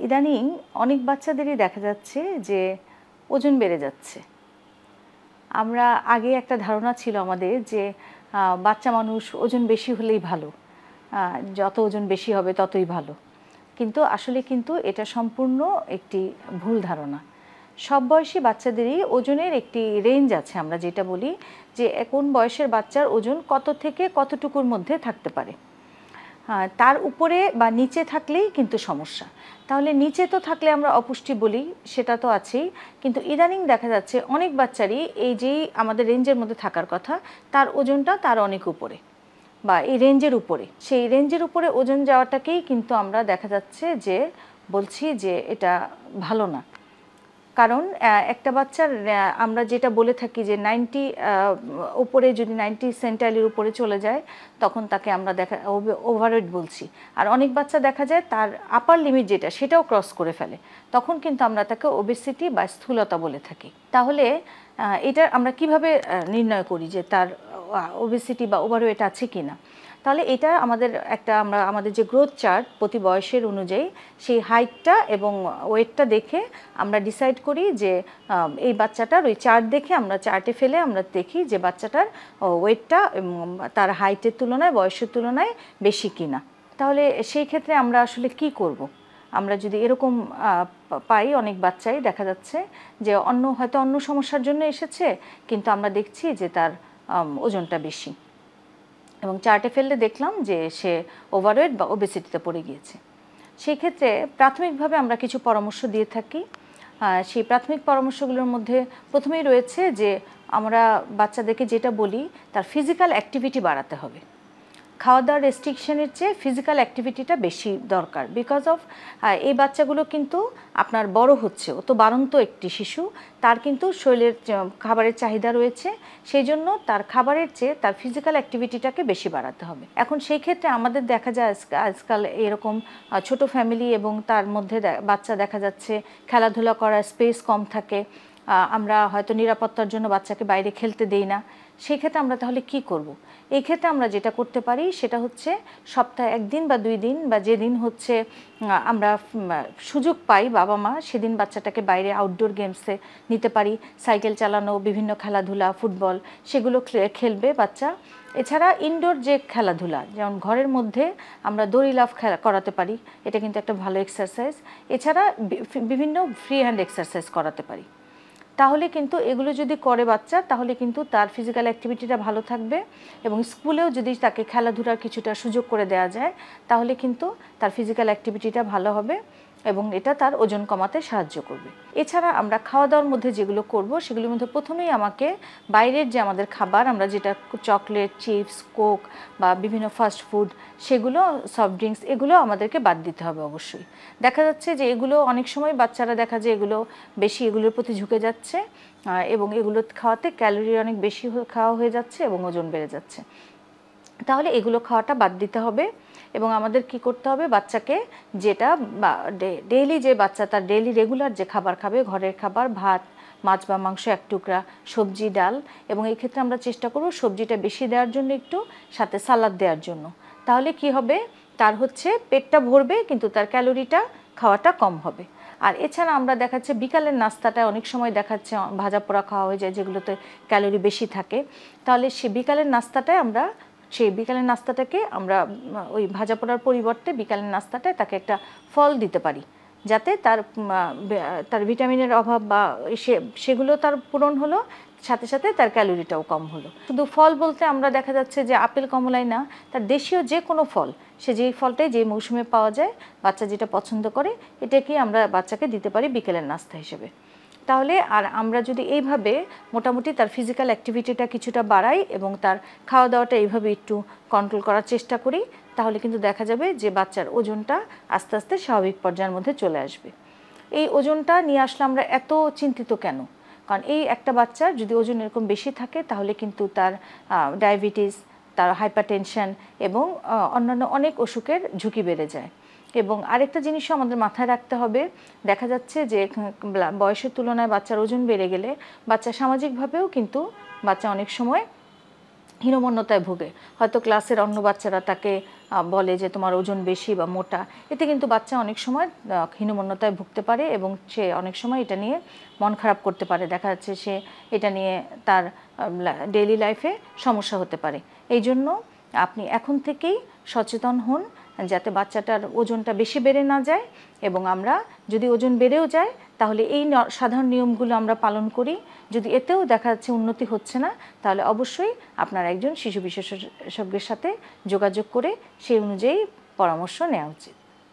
ইদানিং অনেক বাচ্চাদেরই দেখা যাচ্ছে যে ওজন বেড়ে যাচ্ছে। আমরা আগে একটা ধারণা ছিল আমাদের যে বাচ্চা মানুষ ওজন বেশি হলেই ভালো, যত ওজন বেশি হবে ততই ভালো। কিন্তু আসলে এটা সম্পূর্ণ একটি ভুল ধারণা। সব বয়সী বাচ্চাদেরই ওজনের একটি রেঞ্জ আছে, আমরা যেটা বলি যে কোন বয়সের বাচ্চার ওজন কত থেকে কতটুকুর মধ্যে থাকতে পারে। তার উপরে বা নিচে থাকলেই কিন্তু সমস্যা। তাহলে নিচে তো থাকলে আমরা অপুষ্টি বলি, সেটা তো আছেই, কিন্তু ইদানিং দেখা যাচ্ছে অনেক বাচ্চারই এই যেই আমাদের রেঞ্জের মধ্যে থাকার কথা তার ওজনটা তার অনেক উপরে বা এই রেঞ্জের উপরে, সেই রেঞ্জের উপরে ওজন যাওয়াটাকেই কিন্তু আমরা দেখা যাচ্ছে যে বলছি যে এটা ভালো না। কারণ একটা বাচ্চার আমরা যেটা বলে থাকি যে 90 উপরে যদি 90 সেন্টাইলের উপরে চলে যায় তখন তাকে আমরা ওভারওয়েট বলছি। আর অনেক বাচ্চা দেখা যায় তার আপার লিমিট যেটা সেটাও ক্রস করে ফেলে, তখন কিন্তু আমরা তাকে ওবেসিটি বা স্থূলতা বলে থাকি। তাহলে এটা আমরা কিভাবে নির্ণয় করি যে তার ওবেসিটি বা ওভারওয়েট আছে কি না? তাহলে এটা আমরা আমাদের যে গ্রোথ চার্ট প্রতি বয়সের অনুযায়ী সেই হাইটটা এবং ওয়েটটা দেখে আমরা ডিসাইড করি যে এই বাচ্চাটার ওই চার্ট দেখে আমরা চার্টে ফেলে আমরা দেখি যে বাচ্চাটার ওয়েটটা তার হাইটের তুলনায় বয়সের তুলনায় বেশি কিনা। তাহলে সেই ক্ষেত্রে আমরা আসলে কি করব? আমরা যদি এরকম পাই, অনেক বাচ্চাই দেখা যাচ্ছে যে হয়তো অন্য সমস্যার জন্য এসেছে, কিন্তু আমরা দেখছি যে তার ওজনটা বেশি এবং চার্টে ফেললে দেখলাম যে সে ওভারওয়েট বা ওবেসিটিতে পড়ে গিয়েছে। সেই ক্ষেত্রে প্রাথমিকভাবে আমরা কিছু পরামর্শ দিয়ে থাকি। সেই প্রাথমিক পরামর্শগুলোর মধ্যে প্রথমেই রয়েছে যে আমরা বাচ্চাদেরকে যেটা বলি তার ফিজিক্যাল অ্যাক্টিভিটি বাড়াতে হবে। খাওয়া দাওয়ার রেস্ট্রিকশনের চেয়ে ফিজিক্যাল অ্যাক্টিভিটিটা বেশি দরকার, বিকজ অফ এই বাচ্চাগুলো কিন্তু আপনার বড় হচ্ছে, ও তো বাড়ন্ত একটি শিশু, তার কিন্তু শরীরের খাবারের চাহিদা রয়েছে, সেই জন্য তার খাবারের চেয়ে তার ফিজিক্যাল অ্যাক্টিভিটিটাকে বেশি বাড়াতে হবে। এখন সেই ক্ষেত্রে আমাদের দেখা যায় আজকাল এরকম ছোট ফ্যামিলি এবং তার মধ্যে বাচ্চা দেখা যাচ্ছে খেলাধুলা করার স্পেস কম থাকে, আমরা হয়তো নিরাপত্তার জন্য বাচ্চাকে বাইরে খেলতে দেই না। সেই ক্ষেত্রে আমরা তাহলে কি করব? এই ক্ষেত্রে আমরা যেটা করতে পারি সেটা হচ্ছে সপ্তাহে 1 দিন বা 2 দিন বা যেদিন হচ্ছে আমরা সুযোগ পাই বাবা মা, সেদিন বাচ্চাটাকে বাইরে আউটডোর গেমসে নিতে পারি। সাইকেল চালানো, বিভিন্ন খেলাধুলা, ফুটবল, সেগুলো খেলবে বাচ্চা। এছাড়া ইনডোর যে খেলাধুলা, যেমন ঘরের মধ্যে আমরা দড়ি লাফ করাতে পারি, এটা কিন্তু একটা ভালো এক্সারসাইজ। এছাড়া বিভিন্ন ফ্রি হ্যান্ড এক্সারসাইজ করাতে পারি। তাহলে কিন্তু এগুলো যদি করে বাচ্চা, তাহলে কিন্তু তার ফিজিক্যাল অ্যাক্টিভিটিটা ভালো থাকবে এবং স্কুলেও যদি তাকে খেলাধুলার কিছুটা সুযোগ করে দেওয়া যায় তাহলে কিন্তু তার ফিজিক্যাল অ্যাক্টিভিটিটা ভালো হবে এবং এটা তার ওজন কমাতে সাহায্য করবে। এছাড়া আমরা খাওয়া দাওয়ার মধ্যে যেগুলো করব সেগুলোর মধ্যে প্রথমেই আমাকে বাইরের যে আমাদের খাবার, আমরা যেটা চকলেট, চিপস, কোক বা বিভিন্ন ফাস্ট ফুড, সেগুলো, সফট ড্রিঙ্কস, এগুলো আমাদেরকে বাদ দিতে হবে অবশ্যই। দেখা যাচ্ছে যে এগুলো অনেক সময় বাচ্চারা দেখা যায় এগুলো বেশি এগুলোর প্রতি ঝুঁকে যাচ্ছে এবং এগুলো খাওয়াতে ক্যালোরি অনেক বেশি খাওয়া হয়ে যাচ্ছে এবং ওজন বেড়ে যাচ্ছে। তাহলে এগুলো খাওয়াটা বাদ দিতে হবে এবং আমাদের কি করতে হবে, বাচ্চাকে যেটা ডেইলি যে বাচ্চা তার ডেইলি রেগুলার যে খাবার খাবে, ঘরের খাবার, ভাত, মাছ বা মাংস 1 টুকরা, সবজি, ডাল, এবং এই ক্ষেত্রে আমরা চেষ্টা করব সবজিটা বেশি দেওয়ার জন্য, একটু সাথে সালাদ দেওয়ার জন্য। তাহলে কি হবে, তার হচ্ছে পেটটা ভরবে কিন্তু তার ক্যালোরিটা খাওয়াটা কম হবে। আর এছাড়া আমরা দেখাচ্ছে বিকালের নাস্তাটা অনেক সময় দেখাচ্ছে ভাজা পোড়া খাওয়া হয়ে যায় যেগুলোতে ক্যালোরি বেশি থাকে। তাহলে সে বিকালের নাস্তাটায় সেই বিকালের নাস্তাটাকে আমরা ওই ভাজা পোড়ার পরিবর্তে বিকালের নাস্তাটায় তাকে একটা ফল দিতে পারি, যাতে তার ভিটামিনের অভাব বা সেগুলো তার পূরণ হলো, সাথে সাথে তার ক্যালোরিটাও কম হলো। শুধু ফল বলতে আমরা দেখা যাচ্ছে যে আপেল, কমলাই না, তার দেশীয় যে কোনো ফল, সে যেই ফলটাই যে মৌসুমে পাওয়া যায়, বাচ্চা যেটা পছন্দ করে, এটাকেই আমরা বাচ্চাকে দিতে পারি বিকেলের নাস্তা হিসেবে। তাহলে আর আমরা যদি এইভাবে মোটামুটি তার ফিজিক্যাল অ্যাক্টিভিটিটা কিছুটা বাড়াই এবং তার খাওয়া দাওয়াটা এইভাবে একটু কন্ট্রোল করার চেষ্টা করি, তাহলে কিন্তু দেখা যাবে যে বাচ্চার ওজনটা আস্তে আস্তে স্বাভাবিক পর্যায়ের মধ্যে চলে আসবে। এই ওজনটা নিয়ে আসলে আমরা এত চিন্তিত কেন? কারণ এই একটা বাচ্চার যদি ওজন এরকম বেশি থাকে তাহলে কিন্তু তার ডায়াবেটিস, তার হাইপারটেনশন এবং অন্যান্য অনেক অসুখের ঝুঁকি বেড়ে যায়। এবং আরেকটা জিনিসও আমাদের মাথায় রাখতে হবে, দেখা যাচ্ছে যে বয়সের তুলনায় বাচ্চার ওজন বেড়ে গেলে বাচ্চা সামাজিকভাবেও কিন্তু বাচ্চা অনেক সময় হীনমন্যতায় ভোগে, হয়তো ক্লাসের অন্য বাচ্চারা তাকে বলে যে তোমার ওজন বেশি বা মোটা, এতে কিন্তু বাচ্চা অনেক সময় হীনমন্যতায় ভুগতে পারে এবং সে অনেক সময় এটা নিয়ে মন খারাপ করতে পারে। দেখা যাচ্ছে সে এটা নিয়ে তার ডেইলি লাইফে সমস্যা হতে পারে। এই জন্য আপনি এখন থেকেই সচেতন হন যাতে বাচ্চাটার ওজনটা বেশি বেড়ে না যায়, এবং আমরা যদি ওজন বেড়েও যায় তাহলে এই সাধারণ নিয়মগুলো আমরা পালন করি। যদি এতেও দেখা যাচ্ছে উন্নতি হচ্ছে না, তাহলে অবশ্যই আপনার একজন শিশু বিশেষজ্ঞের সাথে যোগাযোগ করে সেই অনুযায়ী পরামর্শ নেওয়া উচিত।